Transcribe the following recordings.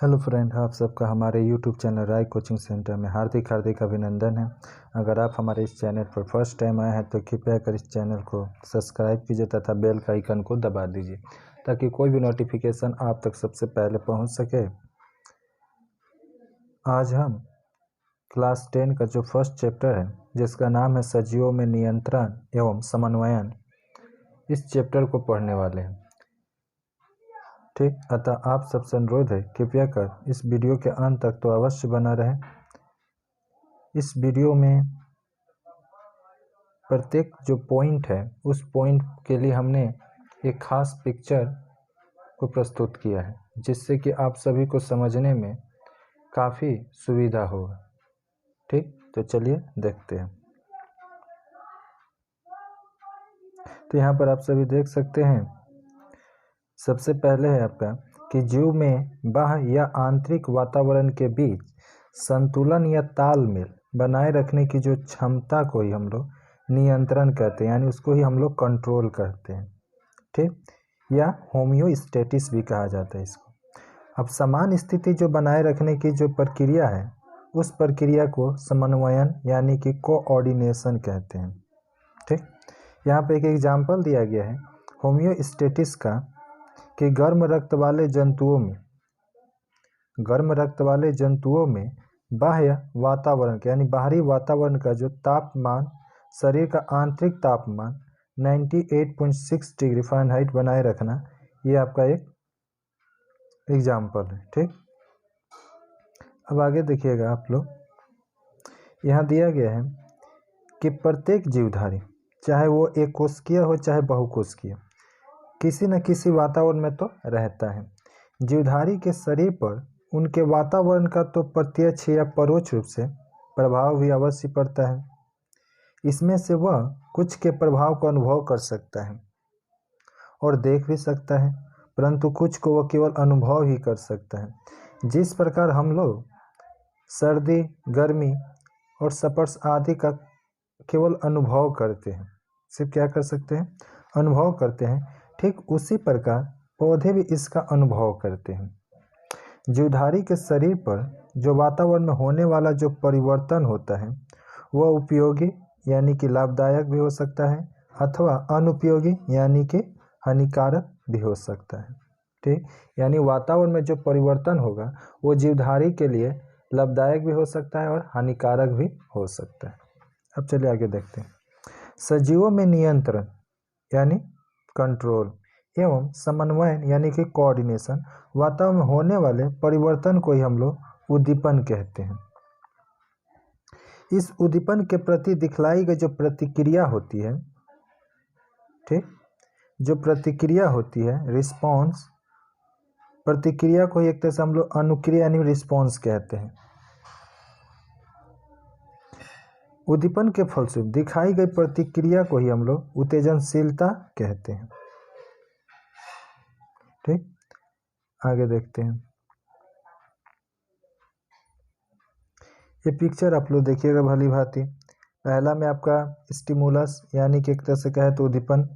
Hello friend, आप सबका हमारे यूट्यूब चैनल राय कोचिंग सेंटर में हार्दिक हार्दिक अभिनंदन है। अगर आप हमारे इस चैनल पर फर्स्ट टाइम आए हैं तो कृपया कर इस चैनल को सब्सक्राइब कीजिए तथा बेल का आइकन को दबा दीजिए ताकि कोई भी नोटिफिकेशन आप तक सबसे पहले पहुंच सके। आज हम क्लास 10 का जो फर्स्ट चैप्टर है जिसका नाम है सजीवों में नियंत्रण एवं समन्वयन, इस चैप्टर को पढ़ने वाले हैं। ठीक, अतः आप सबसे अनुरोध है कृपया कर इस वीडियो के अंत तक तो अवश्य बना रहे। इस वीडियो में प्रत्येक जो पॉइंट है उस पॉइंट के लिए हमने एक खास पिक्चर को प्रस्तुत किया है जिससे कि आप सभी को समझने में काफ़ी सुविधा होगा। ठीक, तो चलिए देखते हैं। तो यहाँ पर आप सभी देख सकते हैं, सबसे पहले है आपका कि जीव में बाह्य या आंतरिक वातावरण के बीच संतुलन या तालमेल बनाए रखने की जो क्षमता को ही हम लोग नियंत्रण कहते हैं, यानी उसको ही हम लोग कंट्रोल करते हैं। ठीक, या होम्योस्टेसिस भी कहा जाता है इसको। अब समान स्थिति जो बनाए रखने की जो प्रक्रिया है उस प्रक्रिया को समन्वयन यानी कि कोऑर्डिनेशन कहते हैं। ठीक, यहाँ पे एक एग्जाम्पल दिया गया है होम्योस्टेसिस का कि गर्म रक्त वाले जंतुओं में बाह्य वातावरण यानी बाहरी वातावरण का जो तापमान, शरीर का आंतरिक तापमान 98.6 डिग्री फ़ारेनहाइट बनाए रखना, ये आपका एक एग्जाम्पल है। ठीक, अब आगे देखिएगा आप लोग, यहाँ दिया गया है कि प्रत्येक जीवधारी, चाहे वो एक कोशिकीय हो चाहे बहुकोशिकीय, किसी न किसी वातावरण में तो रहता है। जीवधारी के शरीर पर उनके वातावरण का तो प्रत्यक्ष या परोक्ष रूप से प्रभाव भी अवश्य पड़ता है। इसमें से वह कुछ के प्रभाव का अनुभव कर सकता है और देख भी सकता है, परंतु कुछ को वह केवल अनुभव ही कर सकता है। जिस प्रकार हम लोग सर्दी, गर्मी और स्पर्श आदि का केवल अनुभव करते हैं, सिर्फ क्या कर सकते हैं, अनुभव करते हैं, ठीक उसी प्रकार पौधे भी इसका अनुभव करते हैं। जीवधारी के शरीर पर जो वातावरण में होने वाला जो परिवर्तन होता है वह उपयोगी यानी कि लाभदायक भी हो सकता है अथवा अनुपयोगी यानी कि हानिकारक भी हो सकता है। ठीक, यानी वातावरण में जो परिवर्तन होगा वो जीवधारी के लिए लाभदायक भी हो सकता है और हानिकारक भी हो सकता है। अब चलिए आगे देखते हैं। सजीवों में नियंत्रण यानी कंट्रोल एवं समन्वयन यानी कि कोऑर्डिनेशन, वातावरण में होने वाले परिवर्तन को ही हम लोग उद्दीपन कहते हैं। इस उद्दीपन के प्रति दिखलाई गई जो प्रतिक्रिया होती है, ठीक, जो प्रतिक्रिया होती है, रिस्पॉन्स, प्रतिक्रिया को एक तरह से हम लोग अनुक्रिया यानी रिस्पॉन्स कहते हैं। उद्दीपन के फलस्वरूप दिखाई गई प्रतिक्रिया को ही हम लोग उत्तेजनशीलता कहते हैं। ठीक, आगे देखते हैं। ये पिक्चर आप लोग देखिएगा भली भांति। पहला में आपका स्टिमुलस यानी कि एक तरह से कहे तो उद्दीपन,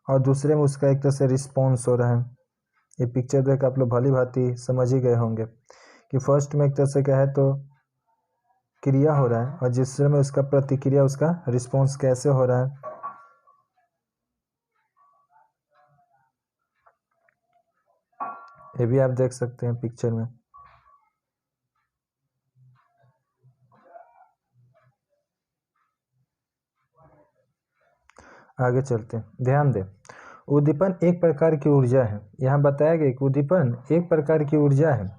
और दूसरे में उसका एक तरह से रिस्पॉन्स हो रहा है। ये पिक्चर देख आप लोग भली भांति समझ ही गए होंगे कि फर्स्ट में एक तरह से कहे तो क्रिया हो रहा है और दूसरे में उसका प्रतिक्रिया, उसका रिस्पॉन्स कैसे हो रहा है। ये भी आप देख सकते हैं पिक्चर में। आगे चलते हैं, ध्यान दें। उद्दीपन एक प्रकार की ऊर्जा है। यहाँ बताया गया कि उद्दीपन एक प्रकार की ऊर्जा है।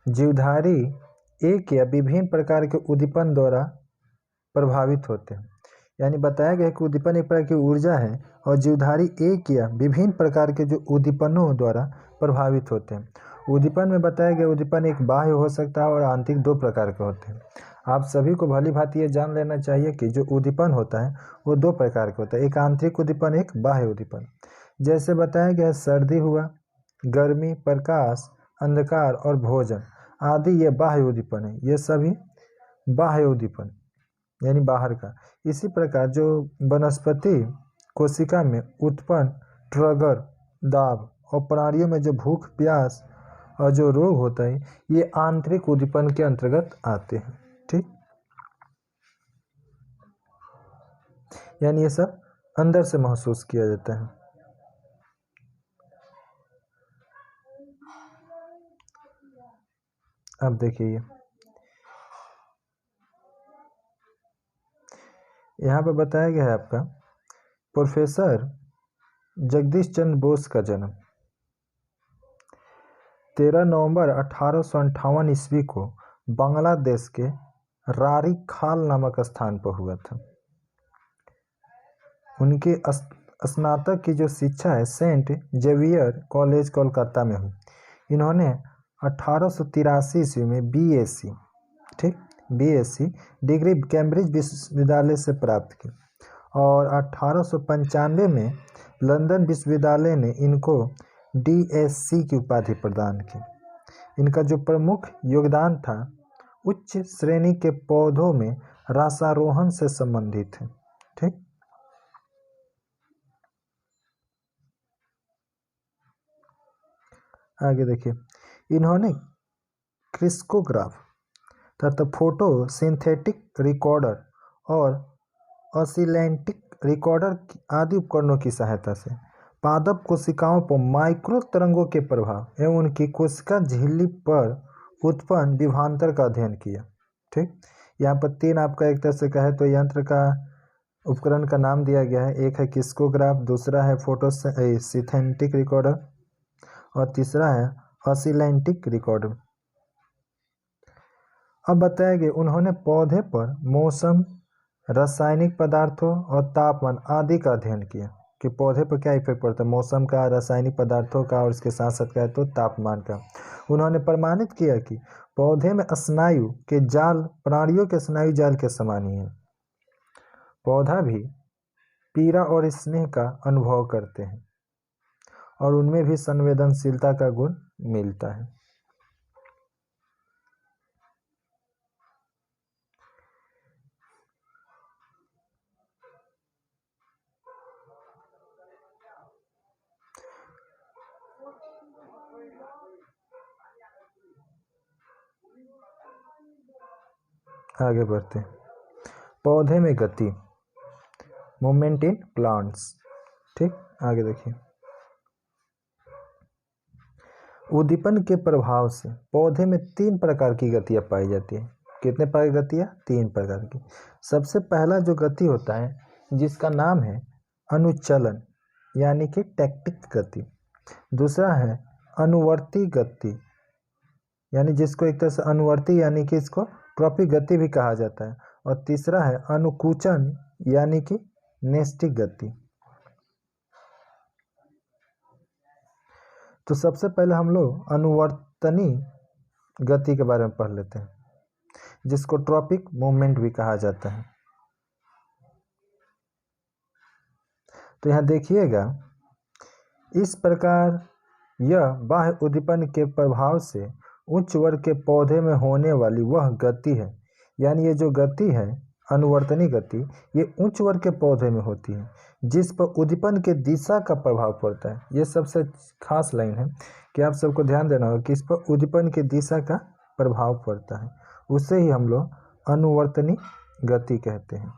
जीवधारी एक या विभिन्न प्रकार के उद्दीपन द्वारा प्रभावित होते हैं। यानी बताया गया कि उद्दीपन एक प्रकार की ऊर्जा है और जीवधारी एक या विभिन्न प्रकार के जो उद्दीपनों द्वारा प्रभावित होते हैं। उद्दीपन में बताया गया उद्दीपन एक बाह्य हो सकता है और आंतरिक दो प्रकार के होते हैं। आप सभी को भली भांति ये जान लेना चाहिए कि जो उद्दीपन होता है वो दो प्रकार का होता है, एक आंतरिक उद्दीपन, एक बाह्य उद्दीपन। जैसे बताया गया सर्दी हुआ, गर्मी, प्रकाश, अंधकार और भोजन आदि ये बाह्य उद्दीपन है, ये सभी बाह्य उद्दीपन यानी बाहर का। इसी प्रकार जो वनस्पति कोशिका में उत्पन्न ट्रिगर, दाब और प्राणियों में जो भूख, प्यास और जो रोग होता है ये आंतरिक उद्दीपन के अंतर्गत आते हैं। ठीक, यानी ये सब अंदर से महसूस किया जाता है। अब देखिए यहाँ पर बताया गया है आपका प्रोफेसर जगदीश चंद्र बोस का जन्म 13 नवंबर 1858 ईस्वी को बांग्लादेश के रारी खाल नामक स्थान पर हुआ था। उनकी स्नातक की जो शिक्षा है सेंट जेवियर कॉलेज कोलकाता में हुई। इन्होंने 1883 ईस्वी में बीएससी, ठीक, बीएससी डिग्री कैम्ब्रिज विश्वविद्यालय से प्राप्त की और 1895 में लंदन विश्वविद्यालय ने इनको डीएससी की उपाधि प्रदान की। इनका जो प्रमुख योगदान था उच्च श्रेणी के पौधों में रासारोहण से संबंधित है। ठीक, आगे देखिए, इन्होंने क्रिस्कोग्राफ तथा फोटो सिंथेटिक रिकॉर्डर और ऑसिलेंटिक रिकॉर्डर आदि उपकरणों की सहायता से पादप कोशिकाओं पर माइक्रो तरंगों के प्रभाव एवं उनकी कोशिका झिल्ली पर उत्पन्न विभवांतर का अध्ययन किया। ठीक, यहाँ पर तीन आपका एक तरह से कहे तो यंत्र का उपकरण का नाम दिया गया है। एक है क्रिस्कोग्राफ, दूसरा है फोटो सिंथेटिक रिकॉर्डर और तीसरा है ऑसिलेंटिक रिकॉर्डर। अब बताया गया उन्होंने पौधे पर मौसम, रासायनिक पदार्थों और तापमान आदि का अध्ययन किया कि पौधे पर क्या इफेक्ट पड़ता है, मौसम का, रासायनिक पदार्थों का और इसके साथ साथ क्या है तो तापमान का। उन्होंने प्रमाणित किया कि पौधे में स्नायु के जाल प्राणियों के स्नायु जाल के समान ही है। पौधा भी पीड़ा और स्नेह का अनुभव करते हैं और उनमें भी संवेदनशीलता का गुण मिलता है। आगे बढ़ते हैं, पौधे में गति, मूवमेंट इन प्लांट्स। ठीक, आगे देखिए, उद्दीपन के प्रभाव से पौधे में 3 प्रकार की गतियाँ पाई जाती है। कितने प्रकार की गतियाँ? 3 प्रकार की। सबसे पहला जो गति होता है जिसका नाम है अनुचलन यानी कि टैक्टिक गति। दूसरा है अनुवर्ती गति यानी जिसको एक तरह से अनुवर्ती यानी कि इसको ट्रॉपिक गति भी कहा जाता है। और तीसरा है अनुकूचन यानी कि नेस्टिक गति। तो सबसे पहले हम लोग अनुवर्तनी गति के बारे में पढ़ लेते हैं जिसको ट्रॉपिक मूवमेंट भी कहा जाता है। तो यहाँ देखिएगा, इस प्रकार यह बाह्य उद्दीपन के प्रभाव से उच्च वर्ग के पौधे में होने वाली वह गति है, यानी ये जो गति है अनुवर्तनी गति, ये उच्च वर्ग के पौधे में होती है जिस पर उद्दीपन के दिशा का प्रभाव पड़ता है। ये सबसे खास लाइन है कि आप सबको ध्यान देना होगा कि इस पर उद्दीपन की दिशा का प्रभाव पड़ता है, उसे ही हम लोग अनुवर्तनी गति कहते हैं।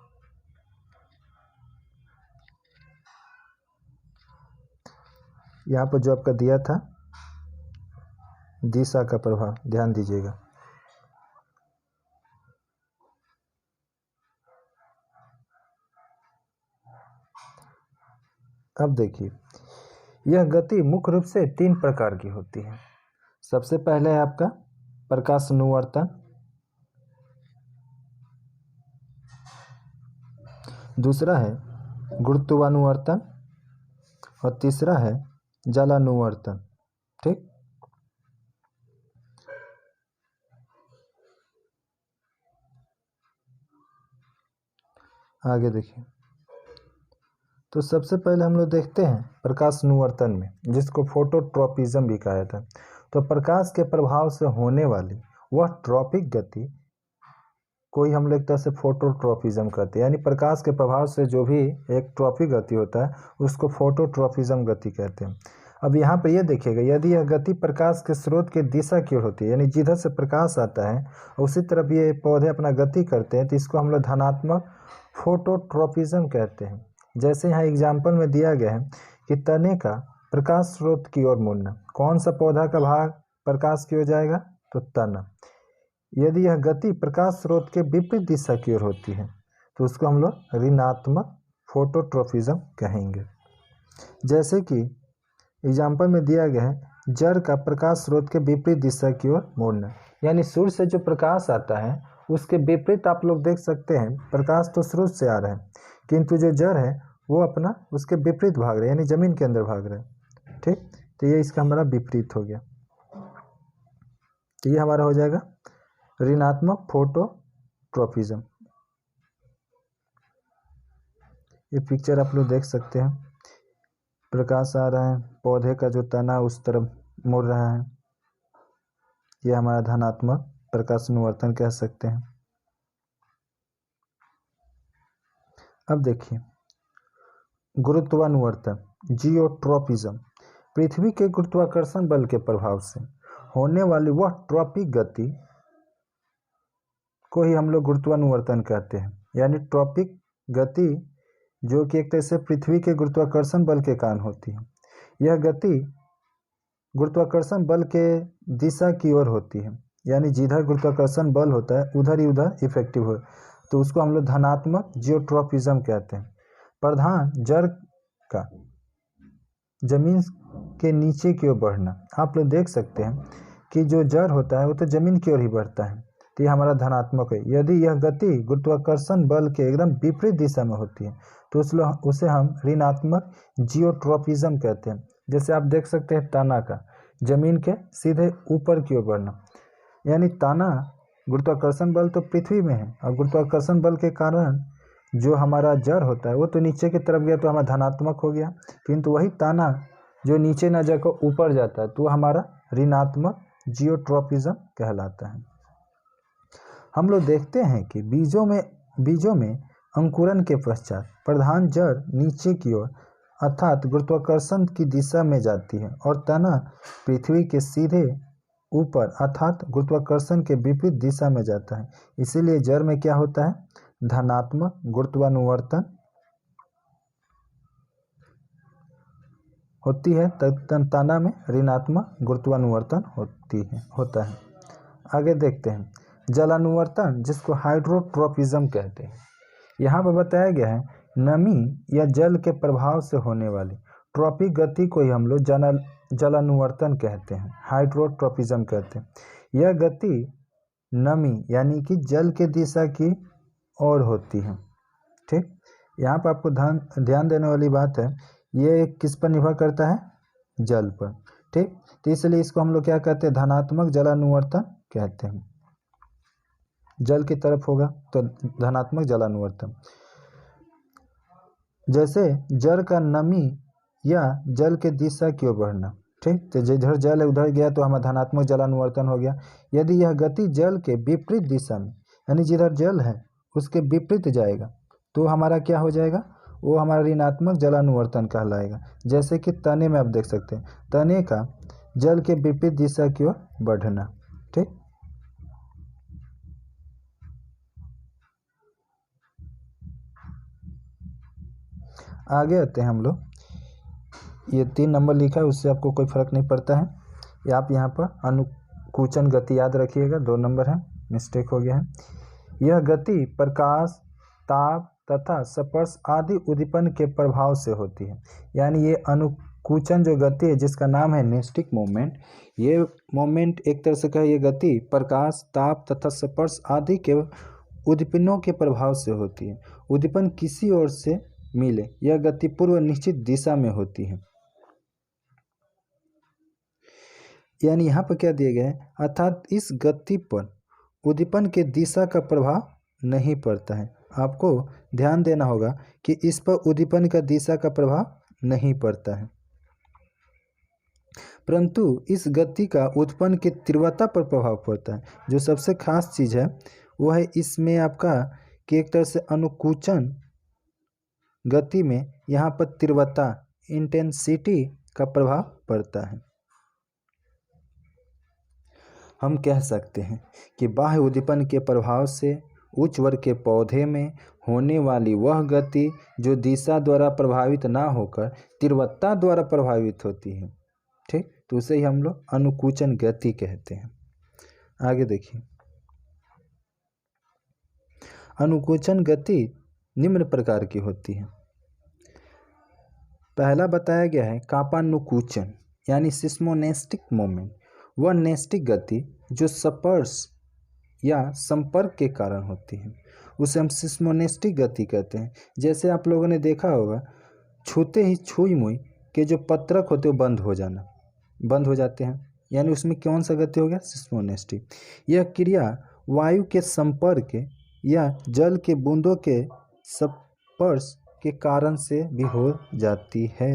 यहाँ पर जो आपका दिया था दिशा का प्रभाव, ध्यान दीजिएगा। अब देखिए, यह गति मुख्य रूप से 3 प्रकार की होती है। सबसे पहले है आपका प्रकाशानुवर्तन, दूसरा है गुरुत्वानुवर्तन और तीसरा है जलानुवर्तन। ठीक, आगे देखिए, तो सबसे पहले हम लोग देखते हैं प्रकाशानुवर्तन में जिसको फोटोट्रॉपिज्म भी कहा जाता है। तो प्रकाश के प्रभाव से होने वाली वह ट्रॉपिक गति कोई हम लोग एक तरह से फोटोट्रॉपिज्म कहते हैं, यानी प्रकाश के प्रभाव से जो भी एक ट्रॉपिक गति होता है उसको फोटोट्रॉपिज्म गति कहते हैं। अब यहाँ पर यह देखिएगा, यदि यह गति प्रकाश के स्रोत के दिशा की ओर होती है, यानी जिधर से प्रकाश आता है और उसी तरफ ये पौधे अपना गति करते हैं, तो इसको हम लोग धनात्मक फोटोट्रोपिज्म कहते हैं। जैसे यहाँ एग्जाम्पल में दिया गया है कि तने का प्रकाश स्रोत की ओर मुड़ना। कौन सा पौधा का भाग प्रकाश की ओर जाएगा? तो तना। यदि यह गति प्रकाश स्रोत के विपरीत दिशा की ओर होती है तो उसको हम लोग ऋणात्मक फोटोट्रोपिज्म कहेंगे। जैसे कि एग्जाम्पल में दिया गया है जड़ का प्रकाश स्रोत के विपरीत दिशा की ओर मुड़ना, यानी सूर्य से जो प्रकाश आता है उसके विपरीत आप लोग देख सकते हैं, प्रकाश तो स्रोत से आ रहा है किंतु जो जड़ है वो अपना उसके विपरीत भाग रहा है, यानी जमीन के अंदर भाग रहा है। ठीक, तो ये इसका हमारा विपरीत हो गया, तो ये हमारा हो जाएगा ऋणात्मक फोटोट्रोपिज्म। ये पिक्चर आप लोग देख सकते हैं, प्रकाश आ रहा है, पौधे का जो तना उस तरफ मुड़ रहा है, यह हमारा धनात्मक प्रकाशानुवर्तन कह सकते हैं। अब देखिए गुरुत्वानुवर्तन जियोट्रोपिज्म। पृथ्वी के गुरुत्वाकर्षण बल के प्रभाव से होने वाली वह ट्रॉपिक गति को ही हम लोग गुरुत्वानुवर्तन कहते हैं, यानी ट्रॉपिक गति जो कि एक तरह से पृथ्वी के गुरुत्वाकर्षण बल के कारण होती है। यह गति गुरुत्वाकर्षण बल के दिशा की ओर होती है, यानी जिधर गुरुत्वाकर्षण बल होता है उधर ही उधर इफेक्टिव हो, तो उसको हम लोग धनात्मक जियोट्रोपिज्म कहते हैं। प्रधान जड़ का जमीन के नीचे की ओर बढ़ना, आप लोग देख सकते हैं कि जो जड़ होता है वो तो जमीन की ओर ही बढ़ता है, तो ये हमारा धनात्मक है। यदि यह गति गुरुत्वाकर्षण बल के एकदम विपरीत दिशा में होती है तो उसे हम ऋणात्मक जियोट्रोपिज्म कहते हैं। जैसे आप देख सकते हैं तना का जमीन के सीधे ऊपर की ओर बढ़ना, यानी तना गुरुत्वाकर्षण बल तो पृथ्वी में है और गुरुत्वाकर्षण बल के कारण जो हमारा जड़ होता है वो तो नीचे की तरफ गया तो हमारा धनात्मक हो गया, किंतु वही ताना जो नीचे न जाकर ऊपर जाता है तो हमारा ऋणात्मक जियोट्रोपिज्म कहलाता है। हम लोग देखते हैं कि बीजों में अंकुरन के पश्चात प्रधान जड़ नीचे की ओर अर्थात गुरुत्वाकर्षण की दिशा में जाती है और तना पृथ्वी के सीधे ऊपर अर्थात गुरुत्वाकर्षण के विपरीत दिशा में जाता है। इसीलिए जड़ में क्या होता है? धनात्मक गुरुत्वानुवर्तन होती है, तना में ऋणात्मक गुरुत्वानुवर्तन होता है। आगे देखते हैं जलानुवर्तन, जिसको हाइड्रोट्रोपिज्म कहते हैं। यहाँ पर बताया गया है नमी या जल के प्रभाव से होने वाली ट्रॉपिक गति को ही हम लोग जलानुवर्तन कहते हैं, हाइड्रोट्रोपिज्म कहते हैं। यह गति नमी यानी कि जल के दिशा की ओर होती है। ठीक, यहाँ पर आपको ध्यान देने वाली बात है, ये किस पर निर्भर करता है? जल पर। ठीक, तो इसलिए इसको हम लोग क्या कहते हैं? धनात्मक जलानुवर्तन कहते हैं। जल की तरफ होगा तो धनात्मक जलानुवर्तन। जैसे जड़ का नमी या जल के दिशा की ओर बढ़ना। ठीक, तो जिधर जल है उधर गया तो हमारा धनात्मक जलानुवर्तन हो गया। यदि यह गति जल के विपरीत दिशा में, यानी जिधर जल है उसके विपरीत जाएगा तो हमारा क्या हो जाएगा? वो हमारा ऋणात्मक जलानुवर्तन कहलाएगा। जैसे कि तने में आप देख सकते हैं, तने का जल के विपरीत दिशा की ओर बढ़ना। ठीक, आगे आते हैं हम लोग। ये 3 नंबर लिखा है, उससे आपको कोई फर्क नहीं पड़ता है, या आप यहाँ पर अनुकूचन गति याद रखिएगा, 2 नंबर है, मिस्टेक हो गया है। यह गति प्रकाश, ताप तथा स्पर्श आदि उद्दीपन के प्रभाव से होती है। यानी ये अनुकूचन जो गति है जिसका नाम है नेस्टिक मोमेंट, ये मोमेंट एक तरह से कहे ये गति प्रकाश, ताप तथा स्पर्श आदि के उद्दीपनों के प्रभाव से होती है। उद्दीपन किसी ओर से मिले, यह गति पूर्व निश्चित दिशा में होती है। यानी यहाँ पर क्या दिया गया है, अर्थात इस गति पर उद्दीपन के दिशा का प्रभाव नहीं पड़ता है। आपको ध्यान देना होगा कि इस पर उद्दीपन का दिशा का प्रभाव नहीं पड़ता है, परंतु इस गति का उत्पन्न की तीव्रता पर प्रभाव पड़ता है। जो सबसे खास चीज़ है वो है इसमें आपका कि एक तरह से अनुकूचन गति में यहाँ पर तीव्रता, इंटेंसिटी का प्रभाव पड़ता है। हम कह सकते हैं कि बाह्य उद्दीपन के प्रभाव से उच्च वर्ग के पौधे में होने वाली वह गति जो दिशा द्वारा प्रभावित ना होकर तीव्रता द्वारा प्रभावित होती है, ठीक, तो उसे ही हम लोग अनुकूचन गति कहते हैं। आगे देखिए, अनुकूचन गति निम्न प्रकार की होती है। पहला बताया गया है कापानुकूचन यानी सिस्मोनेस्टिक मोमेंट, वह नेस्टिक गति जो स्पर्श या संपर्क के कारण होती है, उसे हम सिस्मोनेस्टिक गति कहते हैं। जैसे आप लोगों ने देखा होगा, छूते ही छुई मुई के जो पत्रक होते हैं वो बंद हो जाते हैं, यानी उसमें कौन सा गति हो गया, सिस्मोनेस्टिक। यह क्रिया वायु के संपर्क या जल के बूंदों के स्पर्श के कारण से भी हो जाती है।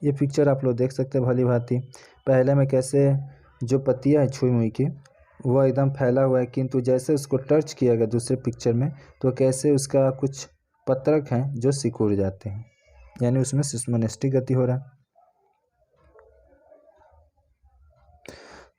ये पिक्चर आप लोग देख सकते हैं भली भांति। पहले में कैसे जो पत्तियां है छुई मुई की वह एकदम फैला हुआ है, किंतु जैसे उसको टच किया गया दूसरे पिक्चर में तो कैसे उसका कुछ पत्रक हैं जो सिकुड़ जाते हैं, यानी उसमें सिस्मोनेस्टिक गति हो रहा है।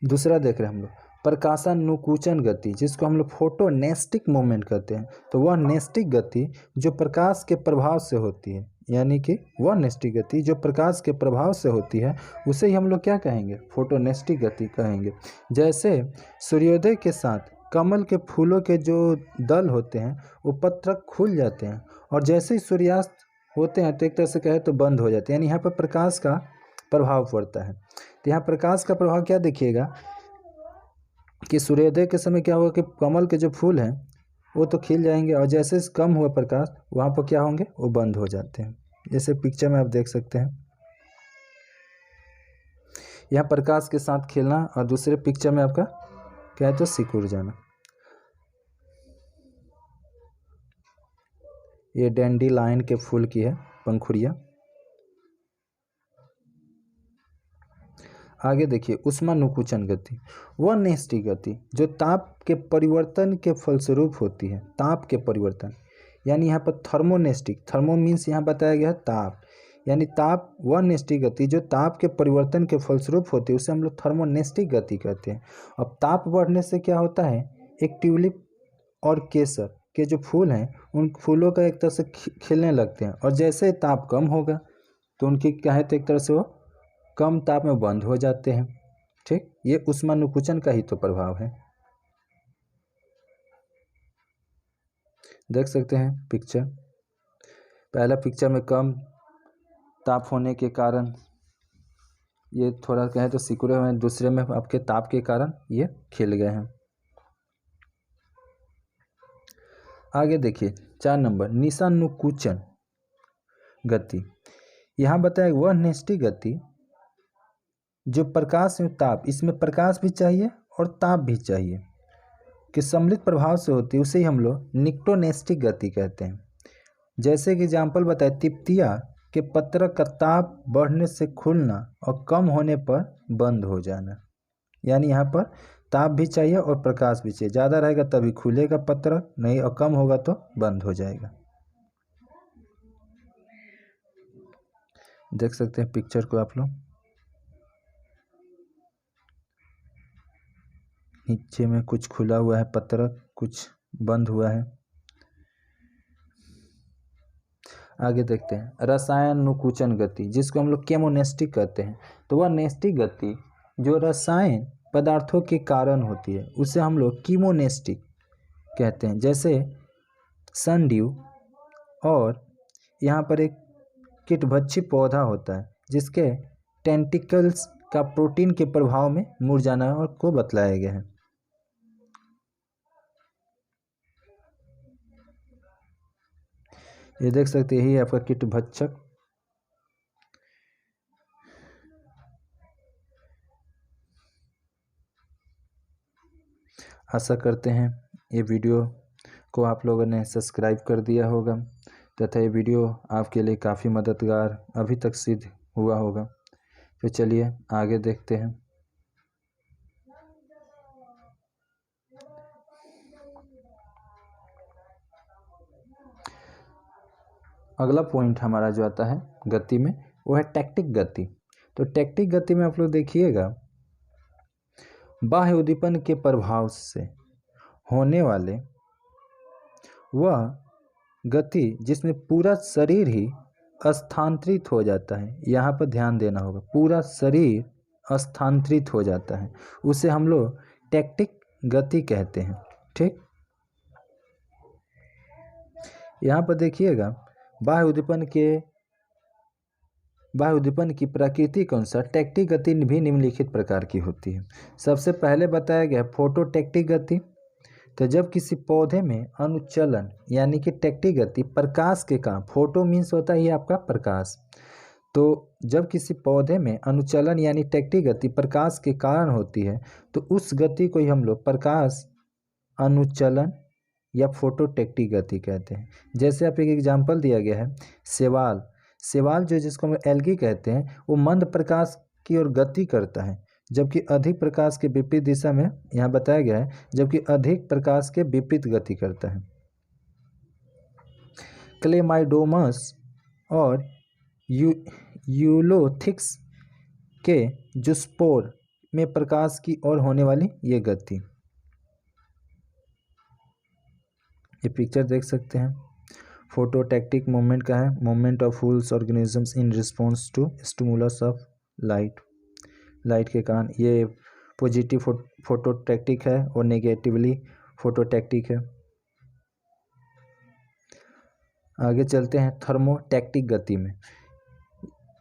दूसरा देख रहे हैं हम लोग प्रकाशानुकूचन गति, जिसको हम लोग फोटोनेस्टिक मूवमेंट कहते हैं। तो वह नेस्टिक गति जो प्रकाश के प्रभाव से होती है, यानी कि वह नेस्टिक गति जो प्रकाश के प्रभाव से होती है उसे ही हम लोग क्या कहेंगे, फोटोनेस्टिक गति कहेंगे। जैसे सूर्योदय के साथ कमल के फूलों के जो दल होते हैं वो पत्रक खुल जाते हैं, और जैसे ही सूर्यास्त होते हैं तो एक तरह से कहे तो बंद हो जाते हैं, यानी यहाँ पर प्रकाश का प्रभाव पड़ता है। तो यहाँ प्रकाश का प्रभाव क्या देखिएगा कि सूर्योदय के समय क्या होगा कि कमल के जो फूल हैं वो तो खिल जाएंगे, और जैसे कम हुआ प्रकाश वहाँ पर क्या होंगे, वो बंद हो जाते हैं। जैसे पिक्चर में आप देख सकते हैं, यहाँ प्रकाश के साथ खिलना और दूसरे पिक्चर में आपका क्या है तो सिकुड़ जाना। ये डैंडीलायन के फूल की है पंखुड़ियाँ। आगे देखिए ऊष्मानुकूचन गति, वह नेस्टिक गति जो ताप के परिवर्तन के फलस्वरूप होती है। ताप के परिवर्तन यानी यहाँ पर थर्मोनेस्टिक, थर्मो मीन्स यहाँ बताया गया है ताप, यानी ताप वह नेस्टिक गति जो ताप के परिवर्तन के फलस्वरूप होती है उसे हम लोग थर्मोनेस्टिक गति कहते हैं। अब ताप बढ़ने से क्या होता है, एक ट्यूलिप और केसर के जो फूल हैं उन फूलों का एक तरह से खिलने लगते हैं, और जैसे ताप कम होगा तो उनकी क्या है तो एक तरह से वो कम ताप में बंद हो जाते हैं, ठीक। ये ऊष्मानुकूचन का ही तो प्रभाव है। देख सकते हैं पिक्चर, पहला पिक्चर में कम ताप होने के कारण ये थोड़ा कहें तो सिकुड़े हुए हैं, दूसरे में आपके ताप के कारण ये खिल गए हैं। आगे देखिए 4 नंबर निशानुकूचन गति, यहाँ बताया वह नेस्टिक गति जो प्रकाश में ताप, इसमें प्रकाश भी चाहिए और ताप भी चाहिए, कि सम्मिलित प्रभाव से होती है, उसे ही हम लोग निक्टोनेस्टिक गति कहते हैं। जैसे कि एग्जाम्पल बताए, तिप्तिया के पत्र का ताप बढ़ने से खुलना और कम होने पर बंद हो जाना, यानी यहाँ पर ताप भी चाहिए और प्रकाश भी चाहिए। ज़्यादा रहेगा तभी खुलेगा पत्र, नहीं और कम होगा तो बंद हो जाएगा। देख सकते हैं पिक्चर को आप लोग, नीचे में कुछ खुला हुआ है पत्र, कुछ बंद हुआ है। आगे देखते हैं रसायनुकूचन गति, जिसको हम लोग केमोनेस्टिक कहते हैं। तो वह नेस्टिक गति जो रसायन पदार्थों के कारण होती है उसे हम लोग कीमोनेस्टिक कहते हैं। जैसे सनड्यू, और यहाँ पर एक कीटभक्षी पौधा होता है जिसके टेंटिकल्स का प्रोटीन के प्रभाव में मुरझाना और को बतलाया गया है। ये देख सकते हैं, यही आपका कीटभक्षक। आशा करते हैं ये वीडियो को आप लोगों ने सब्सक्राइब कर दिया होगा तथा ये वीडियो आपके लिए काफ़ी मददगार अभी तक सिद्ध हुआ होगा। तो चलिए आगे देखते हैं। अगला पॉइंट हमारा जो आता है गति में वो है टैक्टिक गति। तो टैक्टिक गति में आप लोग देखिएगा, बाह्य उद्दीपन के प्रभाव से होने वाले वह गति जिसमें पूरा शरीर ही स्थानांतरित हो जाता है, यहाँ पर ध्यान देना होगा, पूरा शरीर स्थानांतरित हो जाता है, उसे हम लोग टैक्टिक गति कहते हैं। ठीक, यहाँ पर देखिएगा बाह्य उद्दीपन की प्रकृति के अनुसार टैक्टिक गति भी निम्नलिखित प्रकार की होती है। सबसे पहले बताया गया फोटोटैक्टिक गति। तो जब किसी पौधे में अनुचलन यानी कि टैक्टिक गति प्रकाश के कारण, फोटो मीन्स होता है आपका प्रकाश, तो जब किसी पौधे में अनुचलन यानी टैक्टिक गति प्रकाश के कारण होती है तो उस गति को ही हम लोग प्रकाश अनुचलन या फोटोटैक्टिक गति कहते हैं। जैसे आप एक एग्जांपल दिया गया है, शैवाल जो जिसको हम एल्गी कहते हैं, वो मंद प्रकाश की ओर गति करता है, जबकि अधिक प्रकाश के विपरीत दिशा में, यहाँ बताया गया है, जबकि अधिक प्रकाश के विपरीत गति करता है। क्लेमाइडोमस और यूलोथिक्स के जूस्पोर में प्रकाश की ओर होने वाली ये गति, ये पिक्चर देख सकते हैं। फोटोटैक्टिक मूवमेंट का है, movement of fools organisms in response to stimulus of light के कारण। ये पॉजिटिव फोटोटैक्टिक है और नेगेटिवली फोटोटैक्टिक है। आगे चलते हैं थर्मोटैक्टिक गति में।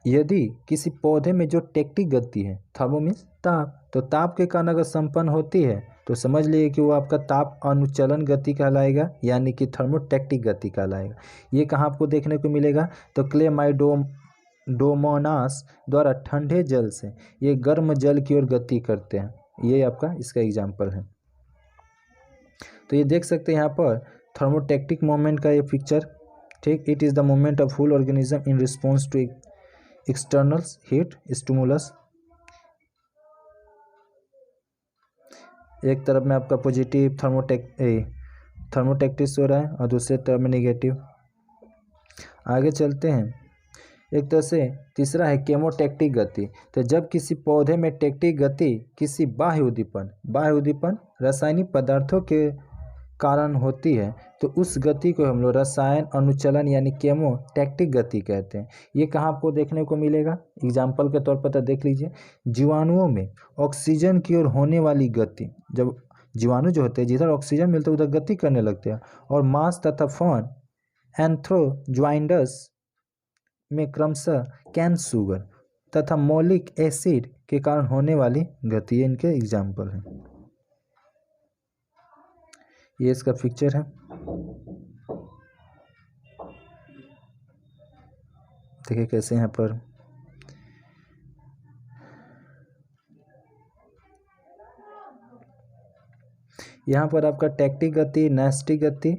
यदि किसी पौधे में जो टैक्टिक गति है, थर्मो मीन्स ताप, तो ताप के कारण अगर संपन्न होती है तो समझ लीजिए कि वो आपका ताप अनुचलन गति कहलाएगा, यानी कि थर्मोटैक्टिक गति कहलाएगा। ये कहाँ आपको देखने को मिलेगा, तो क्लेमाइडोमोनास द्वारा ठंडे जल से ये गर्म जल की ओर गति करते हैं, ये आपका इसका एग्जाम्पल है। तो ये देख सकते हैं यहाँ पर थर्मोटैक्टिक मोमेंट का ये पिक्चर। ठीक, it is the moment of full organism in response to external heat stimulus. एक तरफ में आपका पॉजिटिव थर्मोटैक्टिस हो रहा है और दूसरे तरफ में नेगेटिव। आगे चलते हैं, एक तरह से तीसरा है केमोटैक्टिक गति। तो जब किसी पौधे में टैक्टिक गति किसी बाह्य उद्दीपन रासायनिक पदार्थों के कारण होती है तो उस गति को हम लोग रसायन अनुचलन यानी केमोटैक्टिक गति कहते हैं। ये कहाँ आपको देखने को मिलेगा, एग्जाम्पल के तौर पर देख लीजिए। जीवाणुओं में ऑक्सीजन की ओर होने वाली गति, जब जीवाणु जो होते हैं जिधर ऑक्सीजन मिलता है उधर गति करने लगते हैं, और मांस तथा फन एंथ्रोज्वाइंडस में क्रमशः कैन शुगर तथा मौलिक एसिड के कारण होने वाली गति, इनके एग्जाम्पल हैं। ये इसका पिक्चर है। देखिए कैसे यहाँ पर आपका टैक्टिक गति, नैस्टिक गति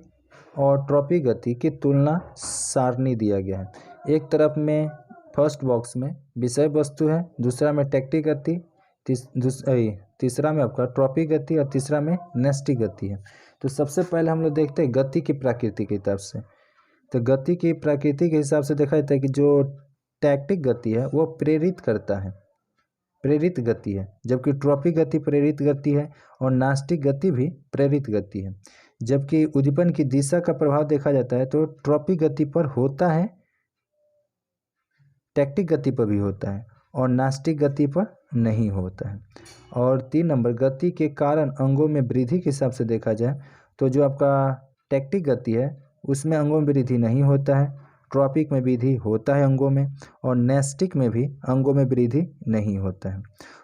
और ट्रॉपिक गति की तुलना सारणी दिया गया है। एक तरफ में फर्स्ट बॉक्स में विषय वस्तु है, दूसरा में टैक्टिक गति, तीसरा में आपका ट्रॉपिक गति और तीसरा में नैस्टिक गति है। तो सबसे पहले हम लोग देखते हैं गति की प्रकृति के हिसाब से। तो गति की प्रकृति के हिसाब से देखा जाता है कि जो टैक्टिक गति है वो प्रेरित गति है, जबकि ट्रॉपिक गति प्रेरित गति है और नास्टिक गति भी प्रेरित गति है। जबकि उद्दीपन की दिशा का प्रभाव देखा जाता है तो ट्रॉपिक गति पर होता है, टैक्टिक गति पर भी होता है और नास्टिक गति पर नहीं होता है। और 3 नंबर, गति के कारण अंगों में वृद्धि के हिसाब से देखा जाए तो जो आपका टैक्टिक गति है उसमें अंगों में वृद्धि नहीं होता है, ट्रॉपिक में वृद्धि होता है अंगों में, और नैस्टिक में भी अंगों में वृद्धि नहीं होता है।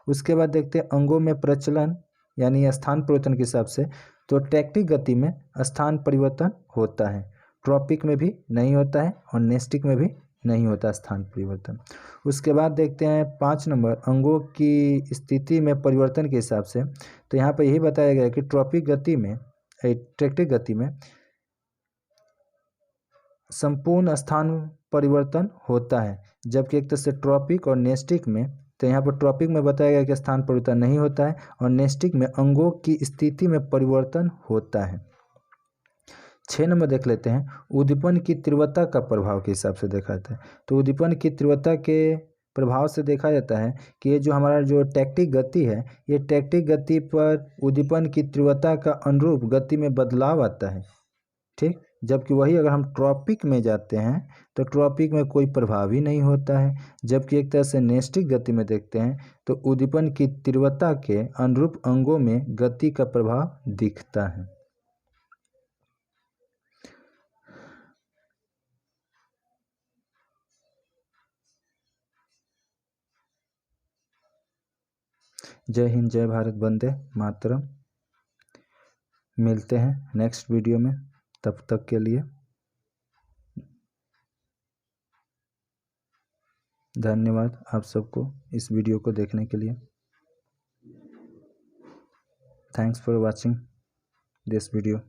उसके बाद देखते हैं अंगों में प्रचलन यानी स्थान परिवर्तन के हिसाब से, तो टैक्टिक गति में स्थान परिवर्तन होता है, ट्रॉपिक में भी नहीं होता है और नैस्टिक में भी नहीं होता स्थान परिवर्तन। उसके बाद देखते हैं 5 नंबर, अंगों की स्थिति में परिवर्तन के हिसाब से। तो यहाँ पर यही बताया गया है कि टैक्टिक गति में संपूर्ण स्थान परिवर्तन होता है, जबकि एक तरह से ट्रॉपिक और नैस्टिक में, तो यहाँ पर ट्रॉपिक में बताया गया कि स्थान परिवर्तन नहीं होता है और नैस्टिक में अंगों की स्थिति में परिवर्तन होता है। 6 नंबर देख लेते हैं, उद्दीपन की तीव्रता का प्रभाव के हिसाब से देखा जाता है। तो उद्दीपन की तीव्रता के प्रभाव से देखा जाता है कि ये जो हमारा जो टैक्टिक गति है, ये टैक्टिक गति पर उद्दीपन की तीव्रता का अनुरूप गति में बदलाव आता है, ठीक। जबकि वही अगर हम ट्रॉपिक में जाते हैं तो ट्रॉपिक में कोई प्रभाव ही नहीं होता है। जबकि एक तरह से नैस्टिक गति में देखते हैं तो उद्दीपन की तीव्रता के अनुरूप अंगों में गति का प्रभाव दिखता है। जय हिंद, जय भारत, वंदे मातरम। मिलते हैं नेक्स्ट वीडियो में, तब तक के लिए धन्यवाद आप सबको इस वीडियो को देखने के लिए। Thanks for watching this video.